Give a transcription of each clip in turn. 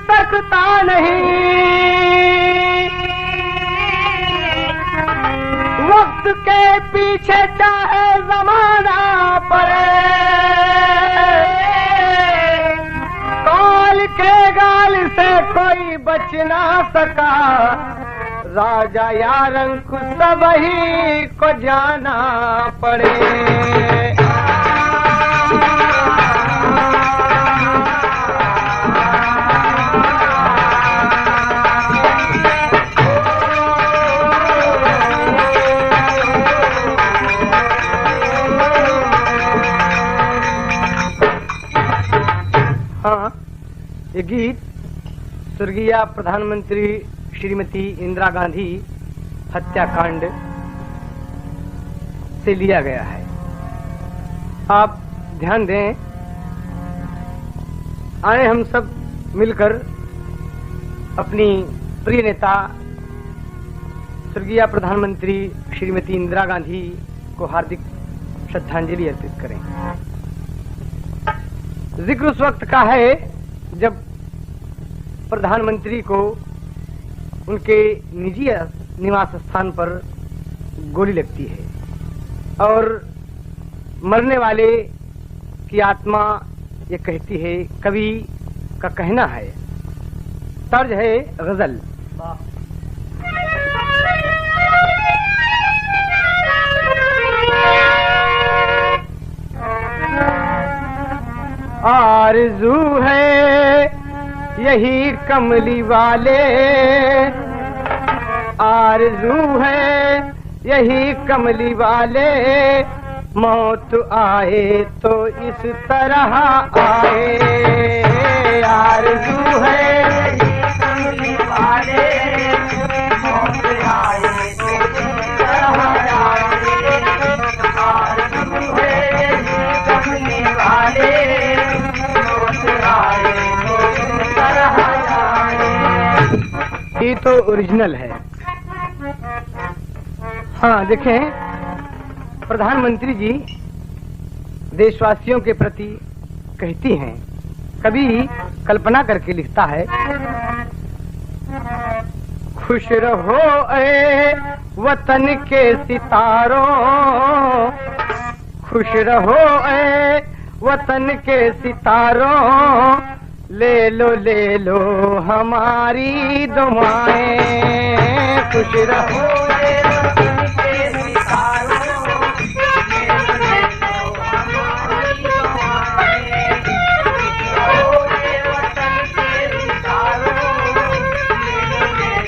सकता नहीं, वक्त के पीछे चाहे जमाना पड़े, काल के गाल से कोई बच ना सका, राजा या अंकुश सबही को जाना पड़े। हाँ, ये गीत स्वर्गीय प्रधानमंत्री श्रीमती इंदिरा गांधी हत्याकांड से लिया गया है। आप ध्यान दें, आए हम सब मिलकर अपनी प्रिय नेता स्वर्गीय प्रधानमंत्री श्रीमती इंदिरा गांधी को हार्दिक श्रद्धांजलि अर्पित करें। जिक्र उस वक्त का है जब प्रधानमंत्री को उनके निजी निवास स्थान पर गोली लगती है और मरने वाले की आत्मा ये कहती है, कवि का कहना है, तर्ज है गजल। आरज़ू है यही कमली वाले, आरज़ू है यही कमली वाले, मौत आए तो इस तरह आए। आरज़ू है यही कमली वाले, मौत आए तो इस तरह आए। आरज़ू है यही कमली वाले, ये तो ओरिजिनल है। हाँ देखें, प्रधानमंत्री जी देशवासियों के प्रति कहती हैं, कभी कल्पना करके लिखता है, खुश रहो ए वतन के सितारों, खुश रहो ए वतन के सितारों, ले लो हमारी दुआएं। खुश रहो वतन के सितारों, ले लो हमारी दुआएं। वतन के सितारों, ले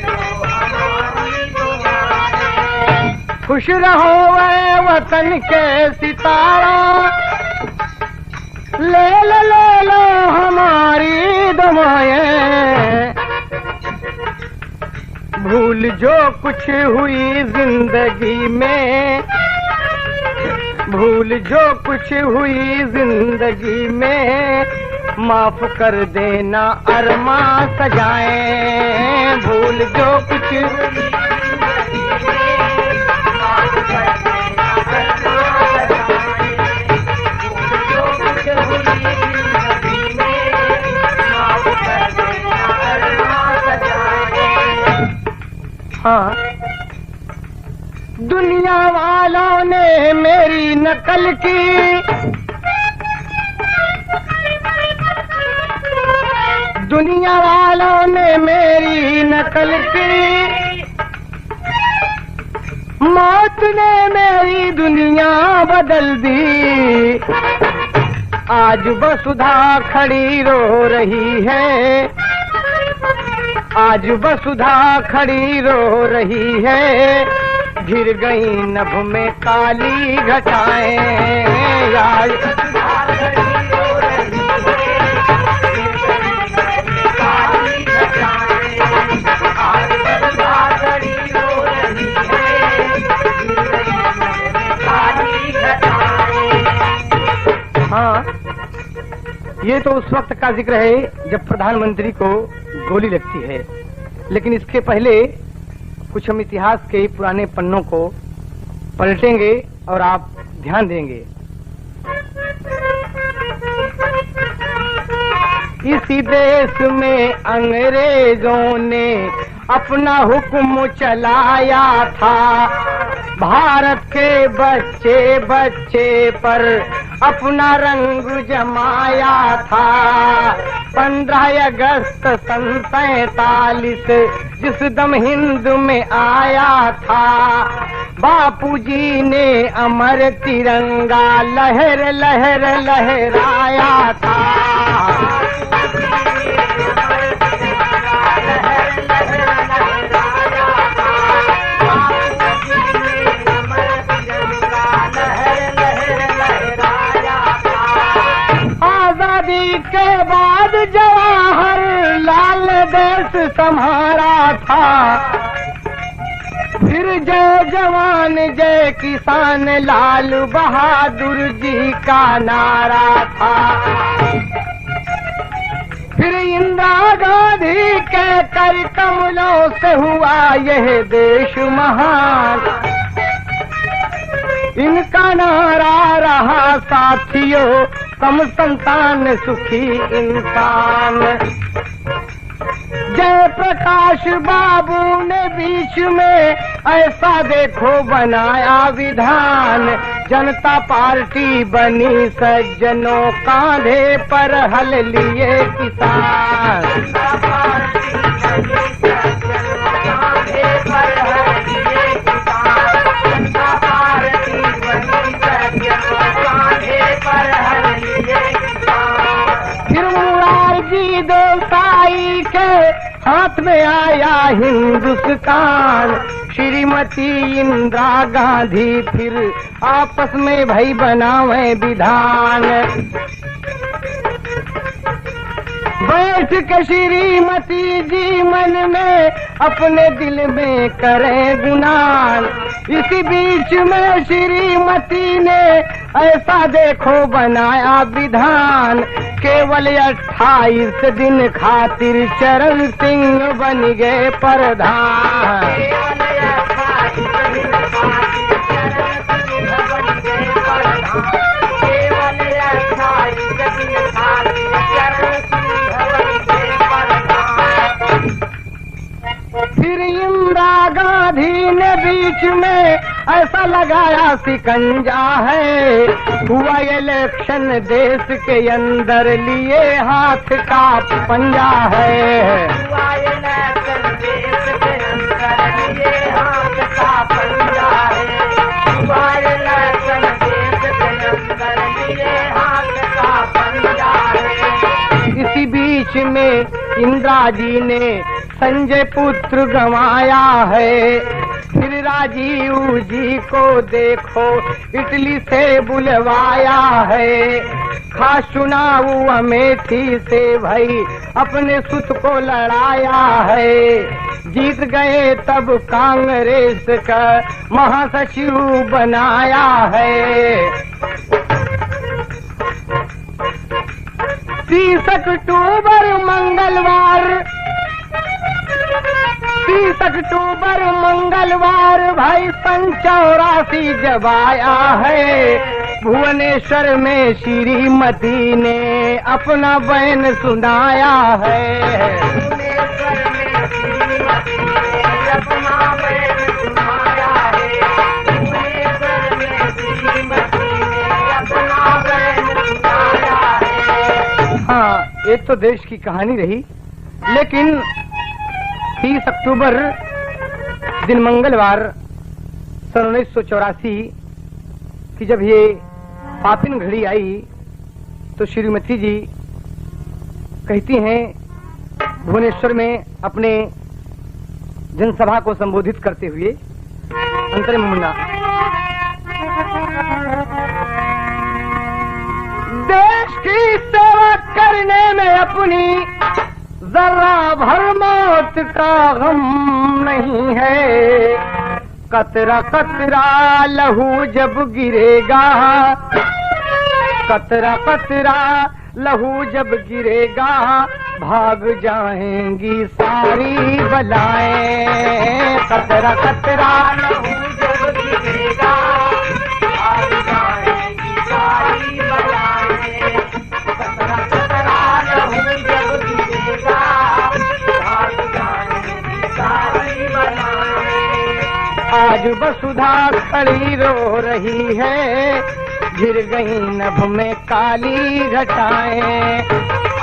लो हमारी दुआएं। खुश रहो वतन के सितारों, ले लो हमारी दुआएं। भूल जो कुछ हुई जिंदगी में, भूल जो कुछ हुई जिंदगी में, माफ कर देना अरमां सजाएं। भूल जो कुछ हुई जिंदगी में, दुनिया वालों ने मेरी नकल की, दुनिया वालों ने मेरी नकल की, मौत ने मेरी दुनिया बदल दी। आज वसुधा खड़ी रो रही है, आज वसुधा खड़ी रो रही है, घिर गई नभ में काली घटाएं। आज वसुधा खड़ी रो रही है, आज वसुधा खड़ी रो रही है, काली घटाएं। हाँ, ये तो उस वक्त का जिक्र है जब प्रधानमंत्री को गोली लगती है, लेकिन इसके पहले कुछ हम इतिहास के पुराने पन्नों को पलटेंगे और आप ध्यान देंगे। इसी देश में अंग्रेजों ने अपना हुक्म चलाया था, भारत के बच्चे बच्चे पर अपना रंग जमाया था। 15 अगस्त सन 47 जिस दम हिंद में आया था, बापूजी ने अमर तिरंगा लहर लहर लहराया था। आजादी के बाद जवाहरलाल देश संभाला था, फिर जय जवान जय किसान लाल बहादुर जी का नारा था। फिर इंदिरा गांधी के कर कमलों से हुआ यह देश महान, इनका नारा रहा साथियों, कम संतान सुखी इंसान। जय प्रकाश बाबू ने बीच में ऐसा देखो बनाया विधान, जनता पार्टी बनी सज्जनों, कांधे पर हल लिए किसान। फिर मुरारजी देसाई के हाथ में आया हिंदुस्तान, श्रीमती इंदिरा गांधी फिर आपस में भाई बनावे विधान। बैठ के श्रीमती जी मन में अपने दिल में करें गुनान, इसी बीच में श्रीमती ने ऐसा देखो बनाया विधान, केवल 28 दिन खातिर चरण सिंह बन गए प्रधान। फिर इंदिरा गांधी ने बीच में ऐसा लगाया शिकंजा है, हुआ इलेक्शन देश के अंदर लिए हाथ का पंजा है। हुआ इलेक्शन देश के अंदर लिए हाथ का पंजा है, हुआ इलेक्शन देश के अंदर लिए हाथ का पंजा है। इसी बीच में इंदिरा जी ने संजय पुत्र गंवाया है, फिर राजीव जी को देखो इटली से बुलवाया है। खास चुनाव अमेठी से भाई अपने सुत को लड़ाया है, जीत गए तब कांग्रेस का महासचिव बनाया है। 30 अक्टूबर मंगलवार 30 अक्टूबर मंगलवार भाई 84 जब आया है, भुवनेश्वर में श्रीमती ने अपना बयान सुनाया है। भुवनेश्वर में श्रीमती ने अपना बयान सुनाया है, ये तो देश की कहानी रही, लेकिन 30 अक्टूबर दिन मंगलवार सन 1984 की जब ये पापिन घड़ी आई तो श्रीमती जी कहती हैं भुवनेश्वर में अपने जनसभा को संबोधित करते हुए, अंतरे मुन्ना, देश की सेवा करने में अपनी जरा भर मौत का गम नहीं है, कतरा कतरा लहू जब गिरेगा, कतरा कतरा लहू जब गिरेगा, भाग जाएंगी सारी बलाएं, कतरा कतरा लहू जब गिरेगा, भाग जाएंगी सारी बलाएं, कतरा कतरा लहू जब गिरेगा, भाग जाएंगी सारी बलाएं। आज वसुधा खड़ी रो रही है, गिर गई नभ में काली घटाएं,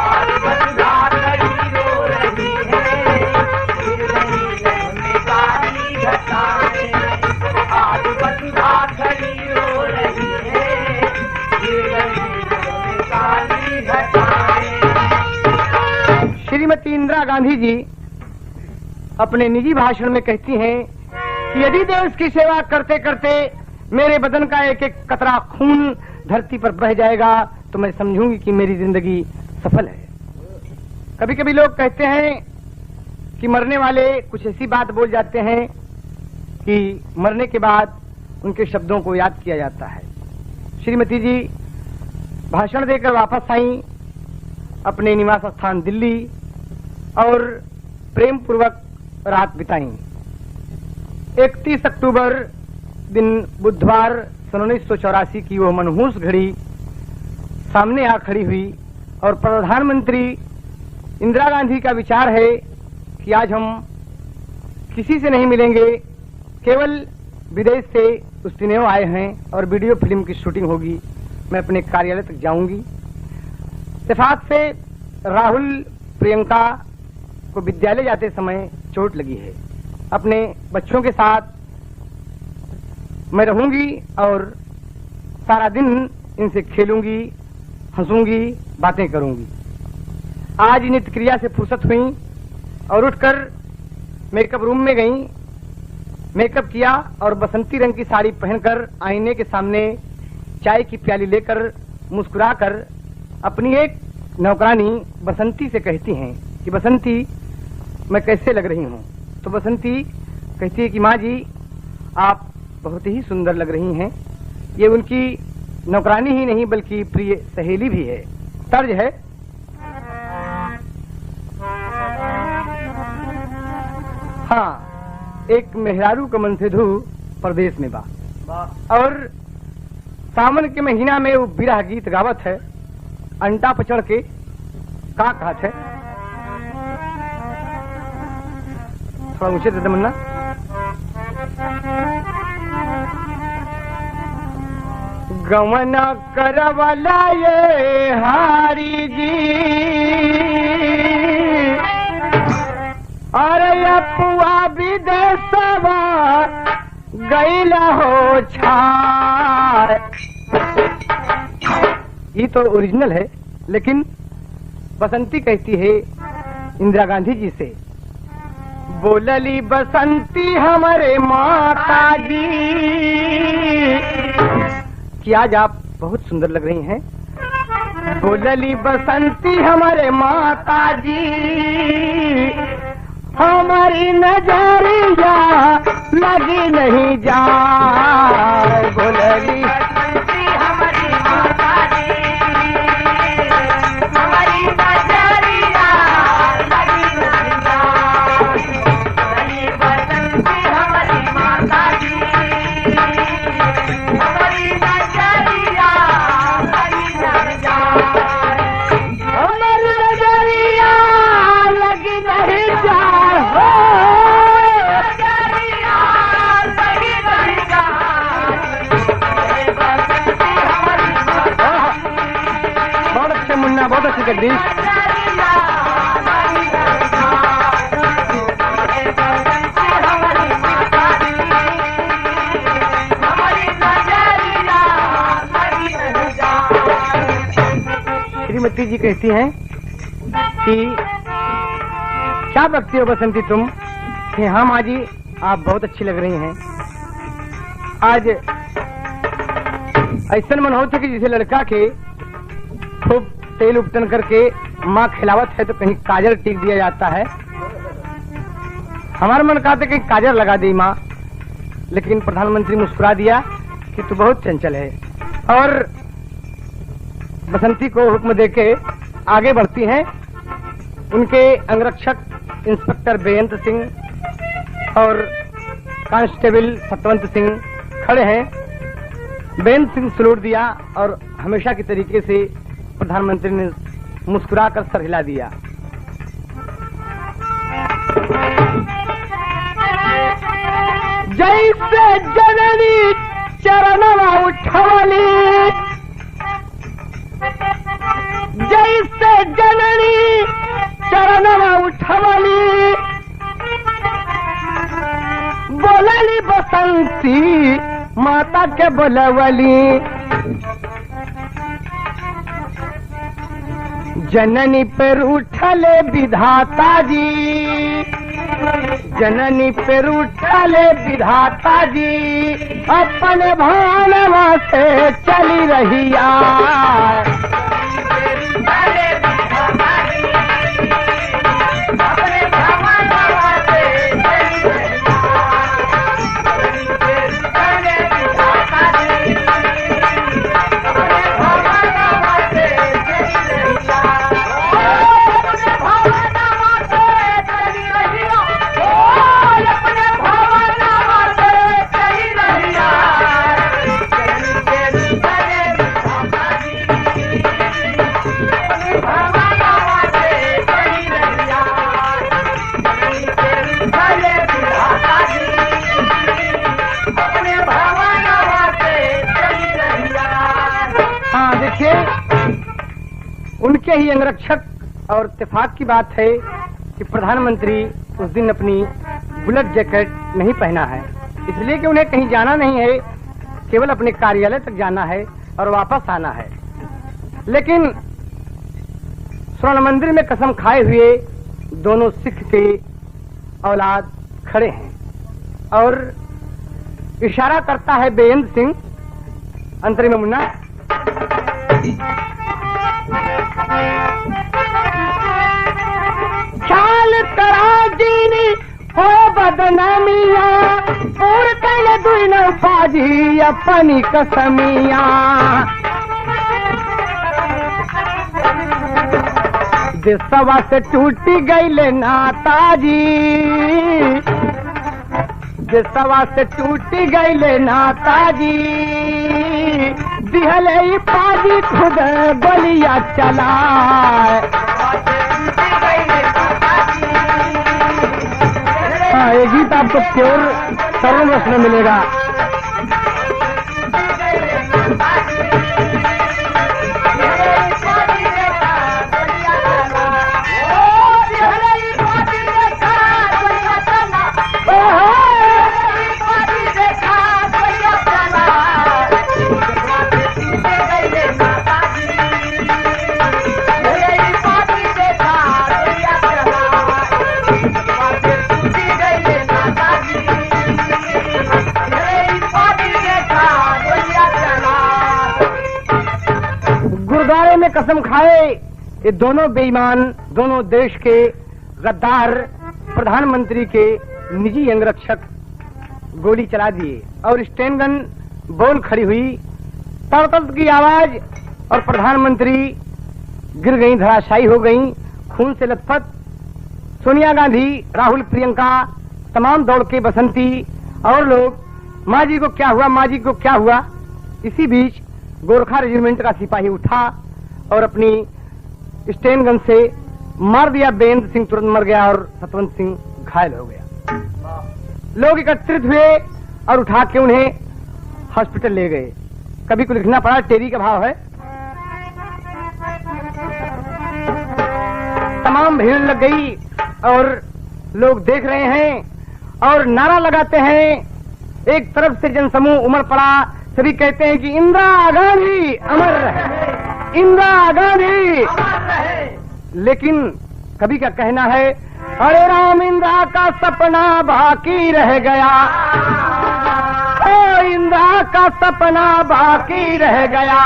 आज वसुधा खड़ी रो रही है, गिर गई नभ में काली घटाएं, आज वसुधा खड़ी रो रही है, गिर गई नभ में काली घटाएं। श्रीमती इंदिरा गांधी जी अपने निजी भाषण में कहती हैं कि यदि देश की सेवा करते करते मेरे बदन का एक एक कतरा खून धरती पर बह जाएगा तो मैं समझूंगी कि मेरी जिंदगी सफल है। कभी कभी लोग कहते हैं कि मरने वाले कुछ ऐसी बात बोल जाते हैं कि मरने के बाद उनके शब्दों को याद किया जाता है। श्रीमती जी भाषण देकर वापस आई अपने निवास स्थान दिल्ली और प्रेम पूर्वक रात बिताई। 31 अक्टूबर दिन बुधवार सन 1984 की वो मनहूस घड़ी सामने आ खड़ी हुई और प्रधानमंत्री इंदिरा गांधी का विचार है कि आज हम किसी से नहीं मिलेंगे, केवल विदेश से उस दिनों आए हैं और वीडियो फिल्म की शूटिंग होगी, मैं अपने कार्यालय तक जाऊंगी। इत्तेफाक से राहुल प्रियंका को विद्यालय जाते समय चोट लगी है, अपने बच्चों के साथ मैं रहूंगी और सारा दिन इनसे खेलूंगी, हंसूंगी, बातें करूंगी। आज नित्य क्रिया से फुर्सत हुई और उठकर मेकअप रूम में गई, मेकअप किया और बसंती रंग की साड़ी पहनकर आईने के सामने चाय की प्याली लेकर मुस्कुराकर अपनी एक नौकरानी बसंती से कहती हैं कि बसंती मैं कैसे लग रही हूँ। तो बसंती कहती है कि माँ जी आप बहुत ही सुंदर लग रही हैं। ये उनकी नौकरानी ही नहीं बल्कि प्रिय सहेली भी है। तर्ज है, हाँ एक मेहरारू का मन से धू प्रदेश में बा और सावन के महीना में वो बिरह गीत गावत है, अंटा पर चढ़ के का कहत है, थोड़ा ऊंचे दे मुन्ना। गमना करवला ये हारी जी अरे अपुआ विदेशवा गईला हो छार। ये तो ओरिजिनल है, लेकिन बसंती कहती है इंदिरा गांधी जी से, बोलली बसंती हमारे माता जी कि आज आप बहुत सुंदर लग रही हैं। बोलली बसंती हमारे माता जी हमारी नजरिया लगी नहीं जा। बोलली बसंती हमारी माता जी हमारी नजरिया लगी नहीं जा। बोलली बसंती हमारी माता जी हमारी नजरिया लगी नहीं जा। हमारी नजरिया लगी नहीं जा। बहुत अच्छे मुन्ना, बहुत अच्छे जगदीश। श्रीमती जी कहती हैं कि क्या बकती हो बसंती तुम? कि हाँ माँ जी, आप बहुत अच्छी लग रही हैं। आज ऐसा मन होता कि जिसे लड़का के खूब तेल उपटन करके माँ खिलावत है तो कहीं काजल टीक दिया जाता है। हमारा मन कहता कहीं काजल लगा दी माँ, लेकिन प्रधानमंत्री मुस्कुरा दिया कि तू बहुत चंचल है। और बसंती को हुक्म देके आगे बढ़ती हैं। उनके अंगरक्षक इंस्पेक्टर बेअंत सिंह और कांस्टेबल सतवंत सिंह खड़े हैं। बेअंत सिंह सलूट दिया और हमेशा की तरीके से प्रधानमंत्री ने मुस्कुराकर सर हिला दिया। जैसे जननी चरणवा उठवली, जैसे जननी चरणवा उठवली, बोलली बसंती माता के बोलवली। जननी पर उठले विधाता जी, जननी पर उठले विधाता जी, अपने भानवा से चली रहिया। उनके ही अंगरक्षक और इत्तेफाक की बात है कि प्रधानमंत्री उस दिन अपनी बुलेट जैकेट नहीं पहना है, इसलिए कि उन्हें कहीं जाना नहीं है, केवल अपने कार्यालय तक जाना है और वापस आना है। लेकिन स्वर्ण मंदिर में कसम खाए हुए दोनों सिख के औलाद खड़े हैं और इशारा करता है बेअंत सिंह अंतरिम मुन्ना। ख्याल करा दीनी हो बदनामिया, और कल दुइन बाजी अपनी कसमिया। देशवा से टूटी गई नाताजी, देशवा से टूटी गई नाताजी, दिहले पाजी खुद बलिया चला। हाँ, ये गीत आपको प्योर सरल रस में मिलेगा। गुरुद्वारे में कसम खाए ये दोनों बेईमान, दोनों देश के गद्दार प्रधानमंत्री के निजी अंगरक्षक गोली चला दिए और स्टेन गन बोल खड़ी हुई, तड़तड़ की आवाज और प्रधानमंत्री गिर गई, धराशायी हो गई, खून से लथपथ। सोनिया गांधी, राहुल, प्रियंका तमाम दौड़ के बसंती और लोग माँ जी को क्या हुआ, माँ जी को क्या हुआ। इसी बीच गोरखा रेजिमेंट का सिपाही उठा और अपनी स्टेन गन से मार दिया। बेअंत सिंह तुरंत मर गया और सतवंत सिंह घायल हो गया। लोग एकत्रित हुए और उठा के उन्हें हॉस्पिटल ले गए। कभी को लिखना पड़ा, टेरी का भाव है। तमाम भीड़ लग गई और लोग देख रहे हैं और नारा लगाते हैं। एक तरफ से जनसमूह उमड़ पड़ा, सभी कहते हैं कि इंदिरा गांधी अमर रहे। इंदिरा गांधी। लेकिन कवि का कहना है, अरे राम इंदिरा का सपना बाकी रह गया, ओ इंदिरा का सपना बाकी रह गया।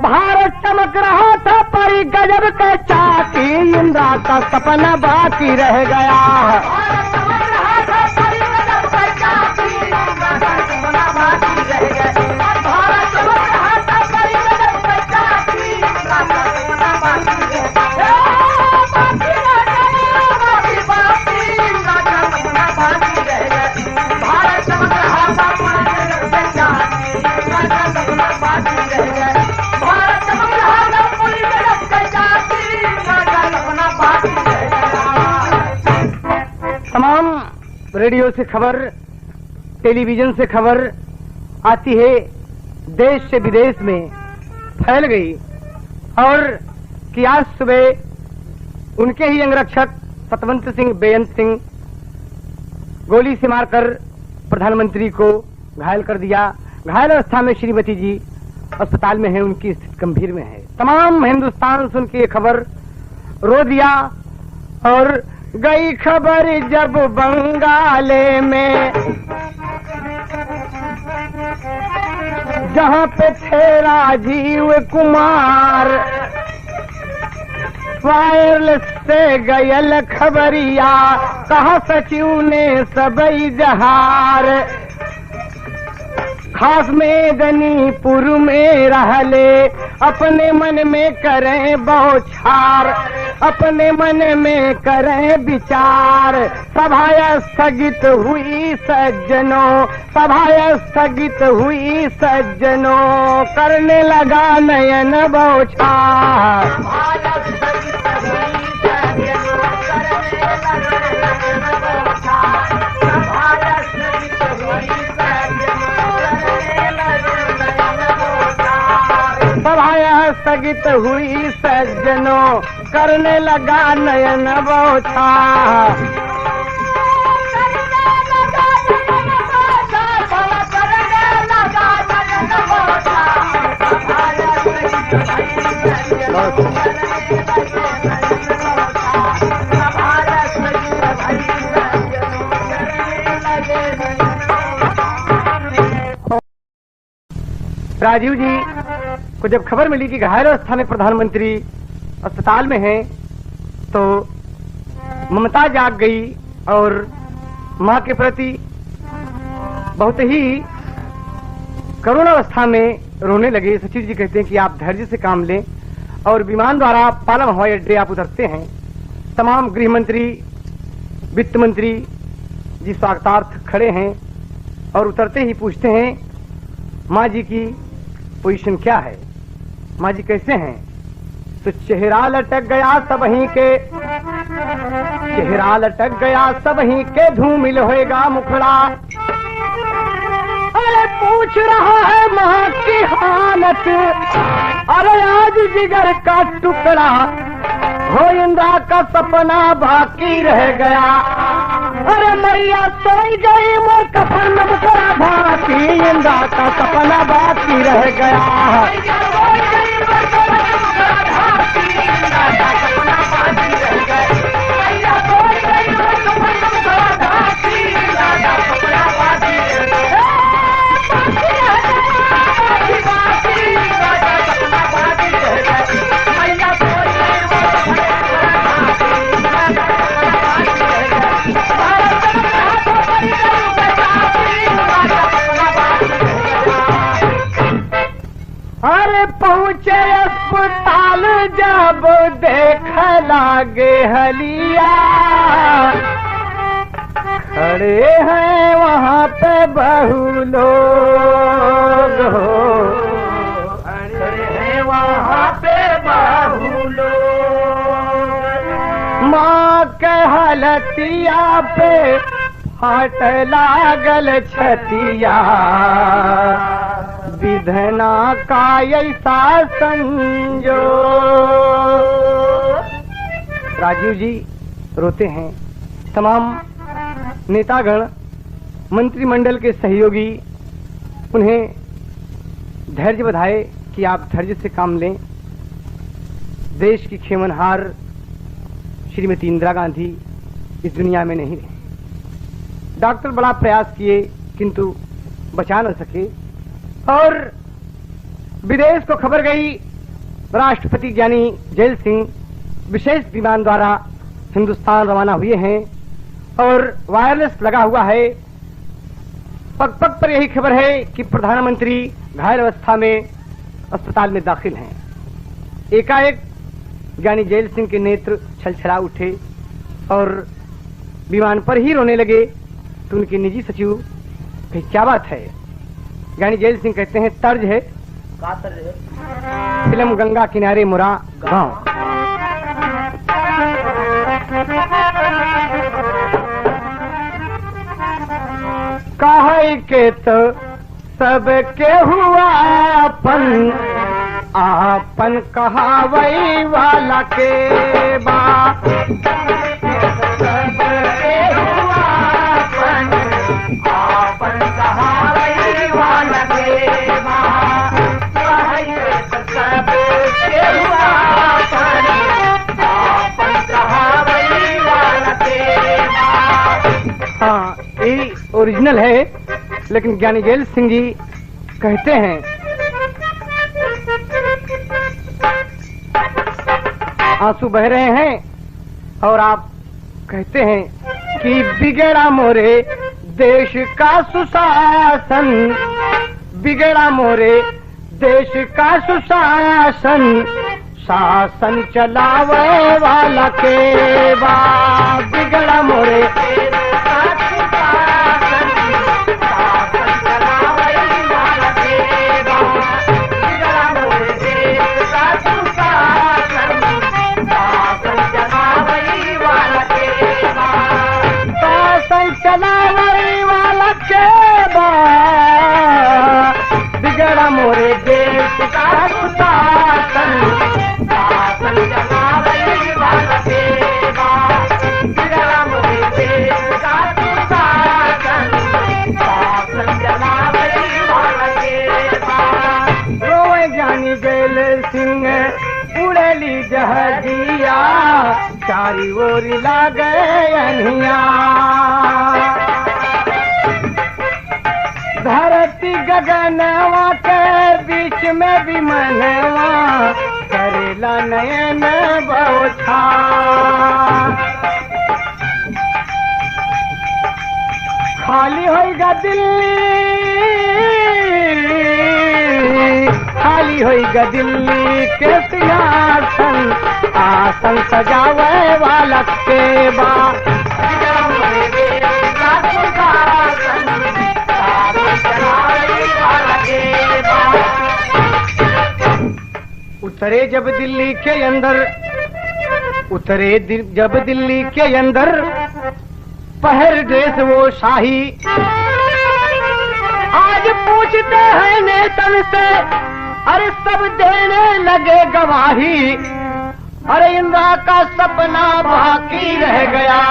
भारत चमक रहा था पर गजब का चाकी, इंदिरा का सपना बाकी रह गया। तमाम रेडियो से खबर, टेलीविजन से खबर आती है, देश से विदेश में फैल गई, और कि आज सुबह उनके ही अंगरक्षक सतवंत सिंह बेअंत सिंह गोली से मारकर प्रधानमंत्री को घायल कर दिया। घायल अवस्था में श्रीमती जी अस्पताल में है, उनकी स्थिति गंभीर में है। तमाम हिंदुस्तान सुन के ये खबर रो दिया, और गई खबर जब बंगाले में, जहां पे थे राजीव कुमार, वायरलेस से गयल खबरिया, कहा सचिव ने सबई जहार। खास मेदनीपुर में रहले, अपने मन में करें बौछार, अपने मन में करें विचार। सभा स्थगित हुई सज्जनों, सभा स्थगित हुई सज्जनों, करने लगा नयन बौछार। सभा स्थगित हुई सज्जनों, करने लगा नयन बौछार। राजीव जी को जब खबर मिली कि घायल अवस्था में प्रधानमंत्री अस्पताल में हैं, तो ममता जाग गई और मां के प्रति बहुत ही करुण अवस्था में रोने लगे। सचिव जी कहते हैं कि आप धैर्य से काम लें, और विमान द्वारा पालम हवाई अड्डे आप उतरते हैं। तमाम गृह मंत्री, वित्त मंत्री जी स्वागतार्थ खड़े हैं, और उतरते ही पूछते हैं माँ जी की पोजीशन क्या है, माँ जी कैसे हैं। तो चेहरा लटक गया सबही के, चेहरा लटक गया सबही के, धूमिल होएगा मुखड़ा। अरे पूछ रहा है माँ की हालत, अरे आज जिगर का टुकड़ा, हो इंदिरा का सपना बाकी रह गया। अरे मैया सोई गई मोर कफन में बड़ा भाती, इंदिरा का सपना बाकी रह गया। अरे पहुँचे अस्पताल जब देख लागे हलिया, खड़े हैं वहाँ पे बहु लोग, खड़े हैं वहाँ पे बहु लोग। माँ के हलतिया पे फाट लागल छतिया, विधना का ऐसा संजोग। राजीव जी रोते हैं। तमाम नेतागण, मंत्रिमंडल के सहयोगी उन्हें धैर्य बधाए कि आप धैर्य से काम लें, देश की खेमनहार श्रीमती इंदिरा गांधी इस दुनिया में नहीं रही। डॉक्टर बड़ा प्रयास किए किंतु बचा न सके और विदेश को खबर गई। राष्ट्रपति ज्ञानी जैल सिंह विशेष विमान द्वारा हिंदुस्तान रवाना हुए हैं और वायरलेस लगा हुआ है। पग पग पर यही खबर है कि प्रधानमंत्री घायल अवस्था में अस्पताल में दाखिल हैं। एकाएक ज्ञानी जैल सिंह के नेत्र छलछला उठे और विमान पर ही रोने लगे तो उनके निजी सचिव कही क्या बात है। ज्ञानी जैल सिंह कहते हैं तर्ज है, का तर्ज है? फिल्म गंगा किनारे मुरा गांव। काहे के तो सबके हुआ अपन आपन कहावई वाला के बा। सबके हुआ अपन आपन कहावई वाला के बा। काहे के तो सबके हुआ अपन आपन कहावई वाला के बा। हाँ, ये ओरिजिनल है, लेकिन ज्ञानी जैल सिंह जी कहते हैं आंसू बह रहे हैं और आप कहते हैं कि बिगड़ा मोरे देश का सुशासन, बिगड़ा मोरे देश का सुशासन, शासन चलावे वाला के बा। बिगड़ा मोरे चलावई वाला के बा। बिगड़ा मोरे देश का सुशासन, शासन चलावई वाला के बा। बिगड़ा मोरे देश का सुशासन, शासन चलावई वाला के बा। रोए ज्ञानी जैल सिंह उड़ेली जहाजिया, चारी ओर लागे अनिया। धरती गगनवा के बीच में भी मनवा करेला नयन बौछा। खाली होगा दिल्ली, खाली होगा दिल्ली के सिंहासन, आसन सजावे वाला के बा। उतरे जब दिल्ली के अंदर, उतरे जब दिल्ली के अंदर, पहर ड्रेस वो शाही। आज पूछते हैं नेतन से, अरे सब देने लगे गवाही। अरे इंदिरा का सपना बाकी रह गया,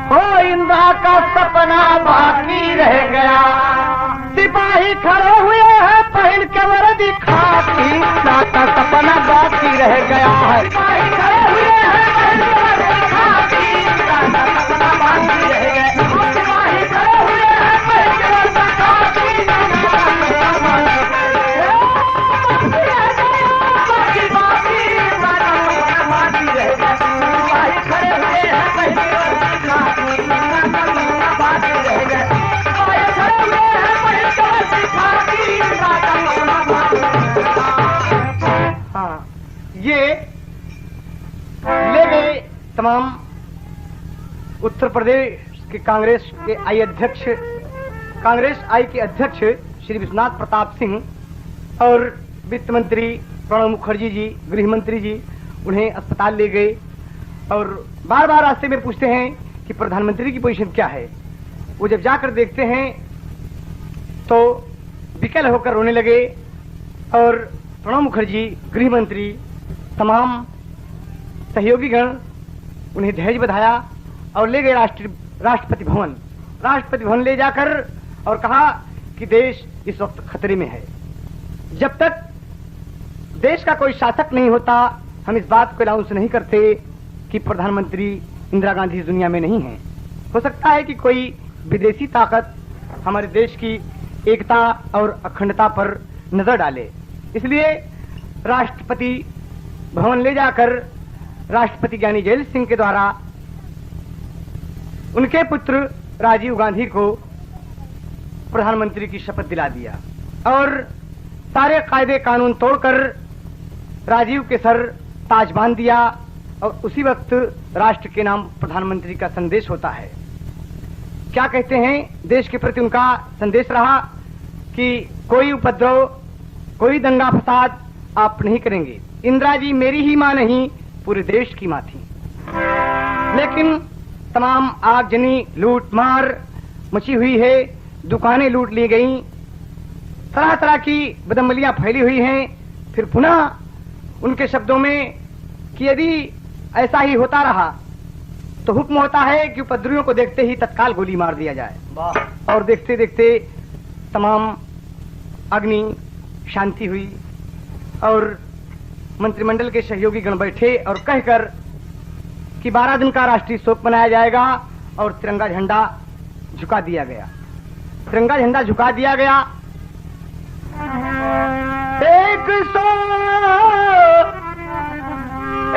हो इंदिरा का सपना बाकी रह गया। सिपाही खड़े हुए हैं पहन के वर्दी खाकी, इंदिरा का सपना बाकी रह गया है। सिपाही खड़े हुए हैं पहन के वर्दी खाकी, इंदिरा का सपना बाकी रह गया। सिपाही खड़े हुए हैं पहन के वर्दी खाकी, ये ले गए तमाम उत्तर प्रदेश के कांग्रेस के आई के अध्यक्ष श्री विश्वनाथ प्रताप सिंह और वित्त मंत्री प्रणब मुखर्जी जी, गृह मंत्री जी उन्हें अस्पताल ले गए और बार बार रास्ते में पूछते हैं कि प्रधानमंत्री की पोजीशन क्या है। वो जब जाकर देखते हैं तो विकल होकर रोने लगे और प्रणब मुखर्जी, गृह मंत्री, तमाम सहयोगीगण उन्हें दहेज बधाया और ले गए राष्ट्रपति भवन। राष्ट्रपति भवन ले जाकर और कहा कि देश इस वक्त खतरे में है। जब तक देश का कोई शासक नहीं होता, हम इस बात को अनाउंस नहीं करते कि प्रधानमंत्री इंदिरा गांधी इस दुनिया में नहीं है। हो सकता है कि कोई विदेशी ताकत हमारे देश की एकता और अखंडता पर नजर डाले, इसलिए राष्ट्रपति भवन ले जाकर राष्ट्रपति ज्ञानी जैल सिंह के द्वारा उनके पुत्र राजीव गांधी को प्रधानमंत्री की शपथ दिला दिया और सारे कायदे कानून तोड़कर राजीव के सर ताज बांध दिया और उसी वक्त राष्ट्र के नाम प्रधानमंत्री का संदेश होता है। क्या कहते हैं, देश के प्रति उनका संदेश रहा कि कोई उपद्रव, कोई दंगा फसाद आप नहीं करेंगे। इंदिरा जी मेरी ही मां नहीं, पूरे देश की मां थी, लेकिन तमाम आगजनी लूट मार मची हुई है, दुकानें लूट ली गईं, तरह तरह की बदअमलियां फैली हुई हैं। फिर पुनः उनके शब्दों में कि यदि ऐसा ही होता रहा तो हुक्म होता है कि उपद्रवियों को देखते ही तत्काल गोली मार दिया जाए। और देखते देखते तमाम अग्नि शांति हुई और मंत्रिमंडल के सहयोगी गण बैठे और कहकर कि 12 दिन का राष्ट्रीय शोक मनाया जाएगा और तिरंगा झंडा झुका दिया गया। तिरंगा झंडा झुका दिया गया।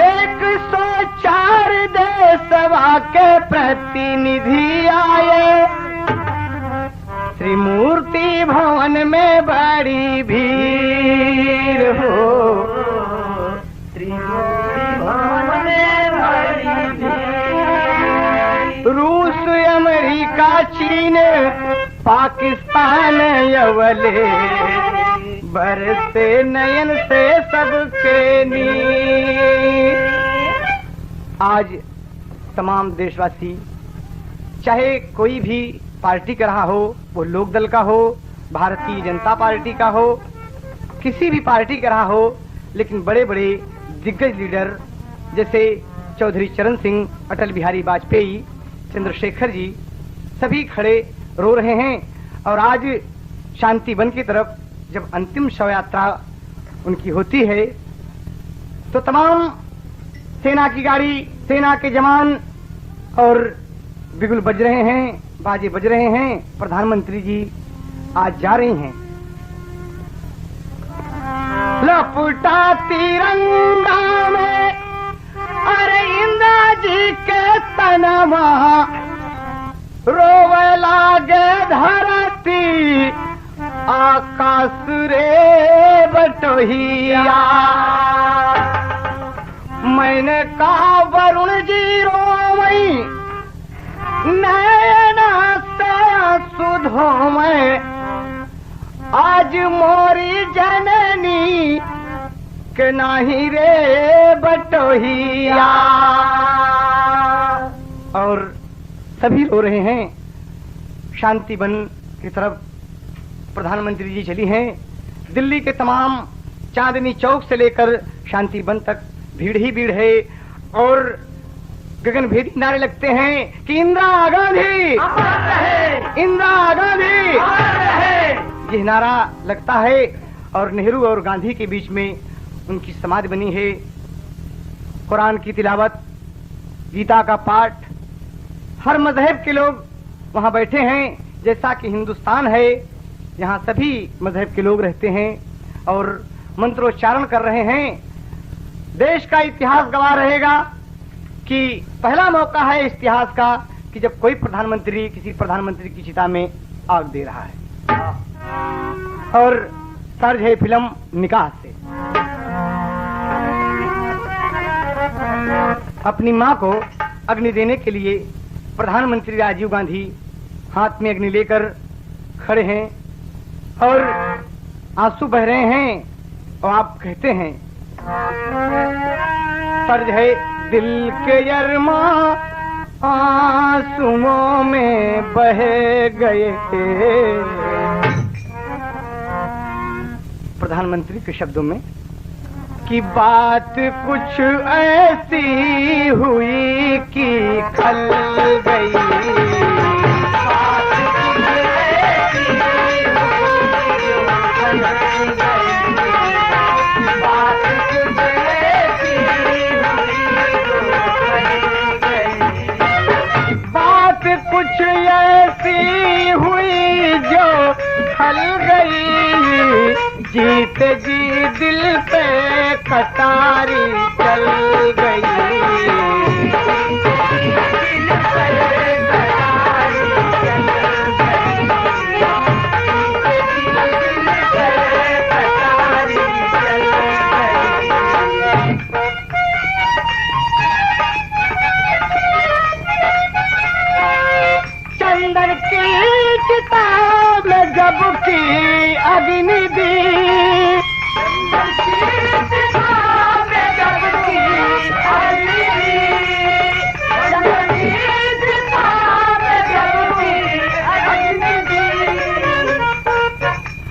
104 देशवा के प्रतिनिधि आए, श्री मूर्ति भवन में बड़ी भीड़ हो, श्री मूर्ति भवन में बड़ी भीड़। रूस, अमेरिका, चीन, पाकिस्तान यवले बरसे नयन से सबके नीर। आज तमाम देशवासी, चाहे कोई भी पार्टी का रहा हो, वो लोक दल का हो, भारतीय जनता पार्टी का हो, किसी भी पार्टी का रहा हो, लेकिन बड़े बड़े दिग्गज लीडर जैसे चौधरी चरण सिंह, अटल बिहारी वाजपेयी, चंद्रशेखर जी सभी खड़े रो रहे हैं। और आज शांति वन की तरफ जब अंतिम शव यात्रा उनकी होती है तो तमाम सेना की गाड़ी, सेना के जवान और बिगुल बज रहे हैं, बाजे बज रहे हैं। प्रधानमंत्री जी आज जा रही हैं। लपटा तिरंगा में अरे इंदिरा जी के तनमा, रोवे लागे धरती आकाश रे बटोहिया। मैंने कहा वरुण जी रोवई, नैना से सुधो में, आज मोरी जननी के नाही रे बटोहिया। और सभी रो रहे हैं। शांति वन की तरफ प्रधानमंत्री जी चली हैं। दिल्ली के तमाम चांदनी चौक से लेकर शांति वन तक भीड़ ही भीड़ है और गगनभेदी नारे लगते हैं कि इंदिरा गांधी, इंदिरा गांधी। यह नारा लगता है और नेहरू और गांधी के बीच में उनकी समाधि बनी है। कुरान की तिलावत, गीता का पाठ, हर मजहब के लोग वहां बैठे हैं। जैसा कि हिंदुस्तान है, यहाँ सभी मजहब के लोग रहते हैं और मंत्रोच्चारण कर रहे हैं। देश का इतिहास गवाह रहेगा कि पहला मौका है इतिहास का कि जब कोई प्रधानमंत्री किसी प्रधानमंत्री की चिता में आग दे रहा है। और तर्ज है फिल्म निकाह से। अपनी मां को अग्नि देने के लिए प्रधानमंत्री राजीव गांधी हाथ में अग्नि लेकर खड़े हैं और आंसू बह रहे हैं और आप कहते हैं, तर्ज है दिल के अरमा आंसुओं में बह गए। प्रधानमंत्री के शब्दों में कि बात कुछ ऐसी हुई कि खल गई, बात कुछ ऐसी हुई कि खल गई, बात जीत जी दिल पे कटारी चल गई। चंदन की किताब में जब की अग्नि दी,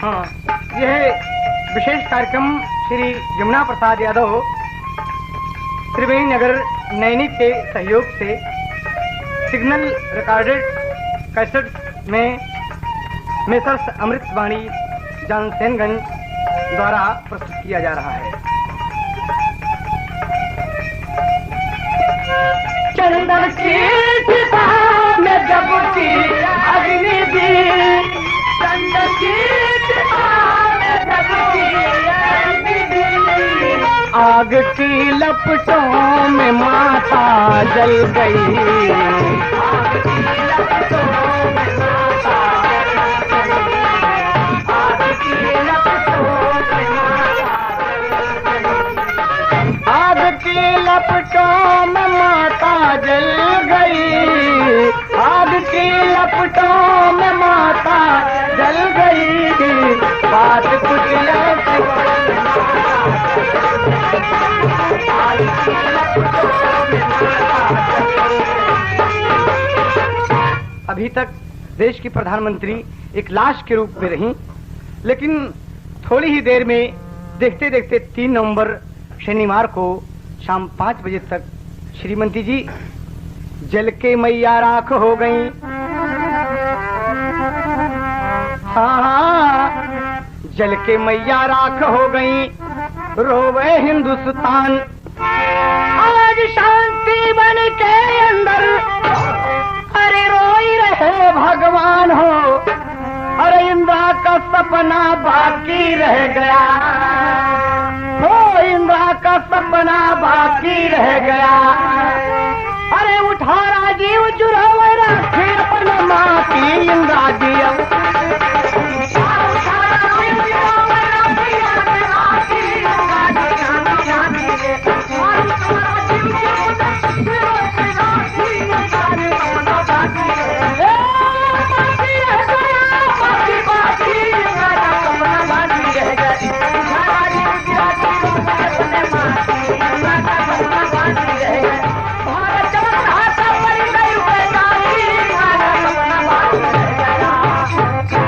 हाँ, यह विशेष कार्यक्रम श्री यमुना प्रसाद यादव त्रिवेणी नगर नैनी के सहयोग से सिग्नल रिकॉर्डेड कैसेट में मेसर्स अमृतवाणी जानसेनगंज द्वारा प्रस्तुत किया जा रहा है। चंदन की चिता में जब की अग्नि दी, चंदन की चिता में जब की अग्नि दी, आग की लपटों में माथा जल गई। आग की लपटों में माथा जल गई। आग की लपटों में आग की लपटों में माता जल गई। आग की लपटों में माता जल गई। बात कुछ अभी तक देश की प्रधानमंत्री एक लाश के रूप में रहीं, लेकिन थोड़ी ही देर में देखते देखते 3 नवंबर शनिवार को शाम 5 बजे तक श्रीमती जी जल के मैया राख हो गई। हाँ, जल के मैया राख हो गई। रोवे हिंदुस्तान आज शांति बन के अंदर, अरे रोई रहे भगवान हो। अरे इंदिरा का सपना बाकी रह गया हो, इंदिरा का सपना बाकी रह गया। अरे उठा राजीव जुड़ाव राखे अपना माँ की इंदिरा जी।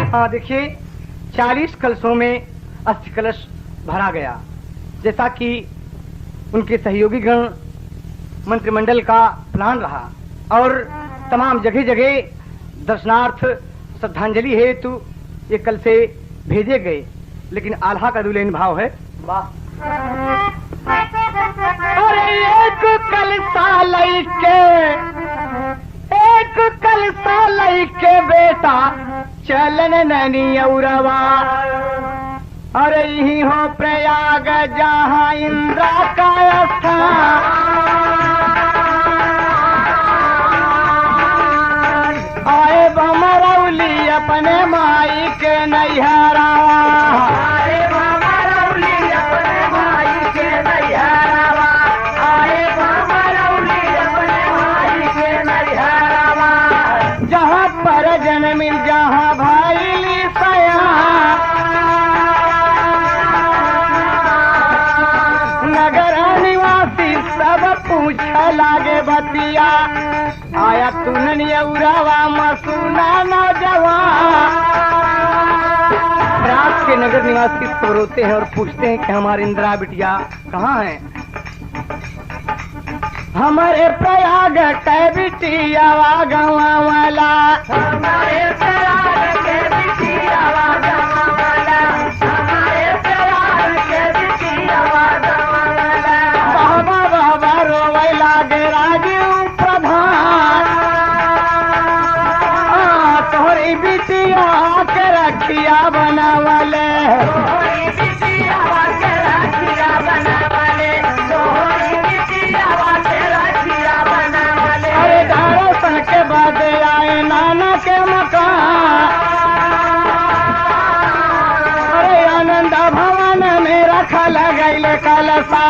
हाँ, देखिए 40 कलशों में अस्थि कलश भरा गया, जैसा कि उनके सहयोगी गण मंत्रिमंडल का प्लान रहा और तमाम जगह जगह दर्शनार्थ श्रद्धांजलि हेतु ये कल से भेजे गए। लेकिन आल्हा का दुल्हन भाव है, वाह। अरे एक कलसा लइके, एक कलसा लइके बेटा चलन नैनी औरवा। अरे यही हो प्रयाग जहाँ इंदिरा का स्थान। आए बमरौली अपने माई के नैहरा। आए बमरौली अपने माई के नैहरा। आए बमरौली अपने माई के नैहरा। जहाँ पर जन्मिल जहाँ भाई सया, नगर निवासी सब पूछ लागे बतिया। आया तुनन यौरावा मसूना नौजवान। रात के नगर निवासी सब रोते हैं और पूछते हैं कि हमारी इंदिरा बिटिया कहाँ है। हमारे प्रयाग के बिटिया गवा वाला। हमारे प्रयाग के बिटिया गवा वाला। हमारे प्रयाग के बिटिया गवा वाला। बाबा बाबा रोवे लागे राजीव प्रधान। तोहरी बिटिया के रखिया बनावले। अरे डारो सन के बाद आए नाना के मकान, अरे आनंद भवन में रखल गईल कलसा,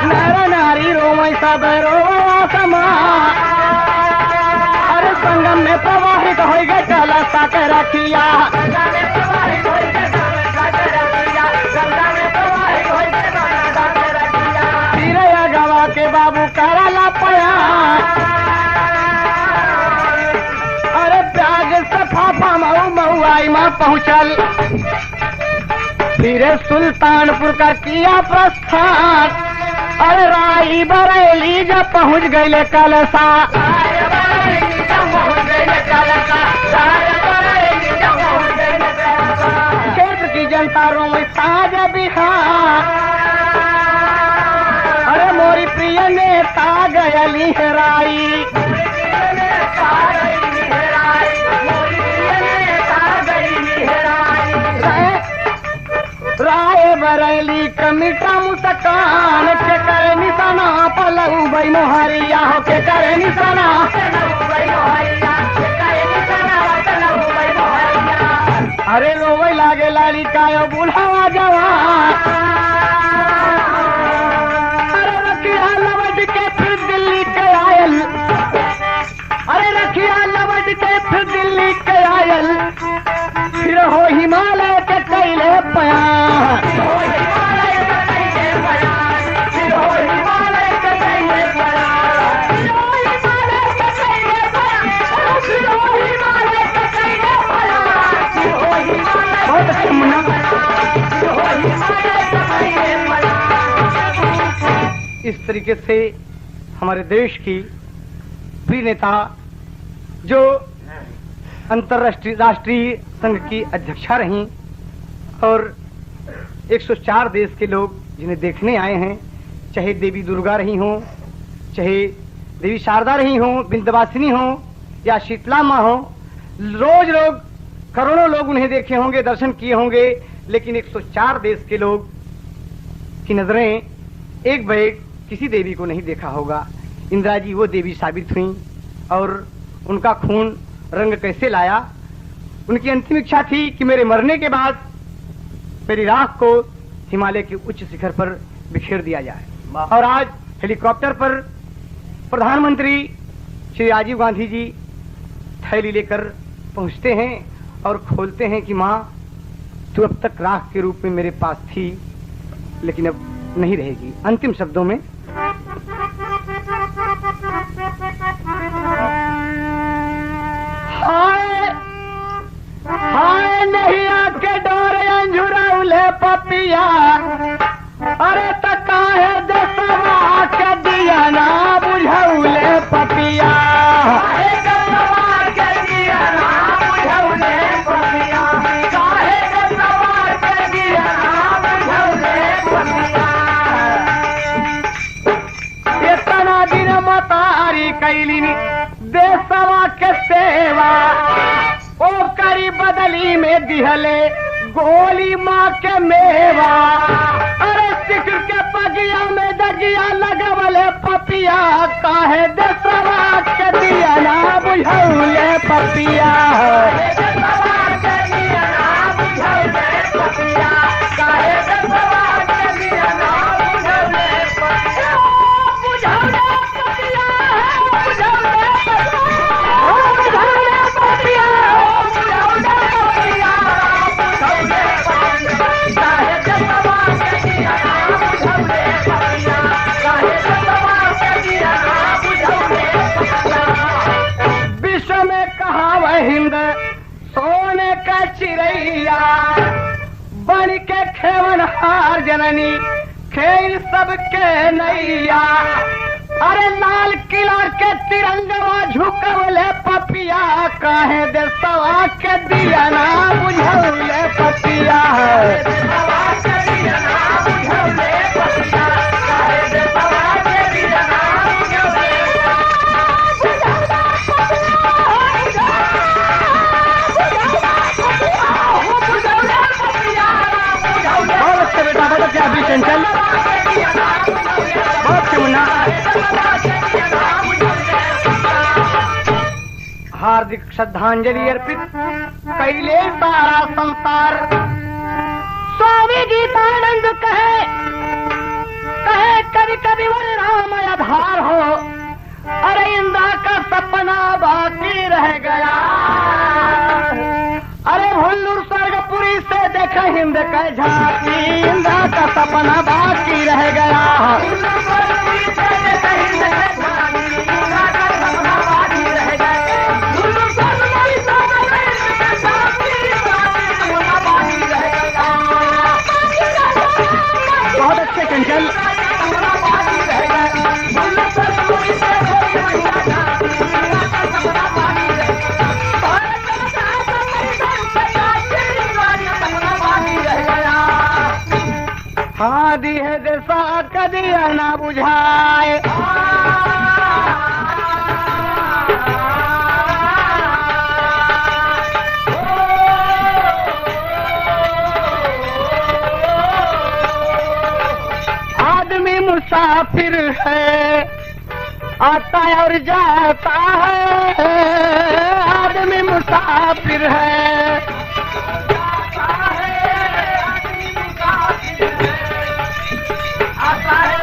नर नारी रोमई सब रोवा समा, अरे संगम में प्रवाहित हो गए कलसा के रखिया, फिर गवा के बाबू करला पया, अरे प्याग सफाफा मऊ मऊआई में पहुंचल, फिर सुल्तानपुर का किया प्रस्थान, अरे राई बरेली जब पहुंच गए कलसा, क्षेत्र की जनता रोई ताज बिहार, अरे मोरी प्रिय नेता गयली हेराई, राय बरेली कमिटा मुस्कान के करे निशाना पलऊ बई मोहरिया हो के करे निशाना, अरे रोवे लागे लाली कायो बुढ़ावा जवान, अरे रखिया लवज के फिर दिल्ली के आयल, अरे रखिया लवज के फिर दिल्ली के आयल, फिर हो हिमालय के कैले पया, बहुत अच्छा मुन्ना। इस तरीके से हमारे देश की प्रिय नेता जो अंतर्राष्ट्रीय राष्ट्रीय संघ की अध्यक्षा रहीं और 104 देश के लोग जिन्हें देखने आए हैं, चाहे देवी दुर्गा रही हों, चाहे देवी शारदा रही हों, विंध्यवासिनी हों या शीतला माँ हो, रोज लोग करोड़ों लोग उन्हें देखे होंगे, दर्शन किए होंगे, लेकिन 104 देश के लोग की नजरें एक बैग किसी देवी को नहीं देखा होगा। इंदिरा जी वो देवी साबित हुई और उनका खून रंग कैसे लाया। उनकी अंतिम इच्छा थी कि मेरे मरने के बाद मेरी राख को हिमालय के उच्च शिखर पर बिखेर दिया जाए। और आज हेलीकॉप्टर पर प्रधानमंत्री श्री राजीव गांधी जी थैली लेकर पहुंचते हैं और खोलते हैं कि माँ तू अब तक राख के रूप में मेरे पास थी, लेकिन अब नहीं रहेगी। अंतिम शब्दों में हाय हाय नहीं आके डोरे अंजुरौले पपिया, अरे तका है दसवा के दिया ना बुझौले पपिया, कैली देशवा के सेवा ओ करी बदली में दिहले गोली माँ के मेवा, अरे सिख के पगिया में दगिया लगवले पपिया, काहे देशवा के दिया ना बुझौले पपिया, हिंद सोने का चिड़ैया बन के खेवन हार जननी खेल सबके नैया, अरे लाल किला के तिरंगवा झुकवले पपिया, काहे देशवा के दिया ना बुझौले पपिया, हार्दिक श्रद्धांजलि अर्पित कैले सारा संसार। स्वामी गीतानंद कहे कभी कभी वर राम आधार हो, अरे इंदा का सपना बाकी रह गया। अरे भुल्लुर स्वर्गपुरी से देखा हिंद का झांकी, इंदा का सपना बाकी रह गया। बहुत अच्छे चंचल। हाँ दी है जैसा कदी ना बुझाए, आदमी मुसाफिर है, आता और जाता है। आदमी मुसाफिर है, आता है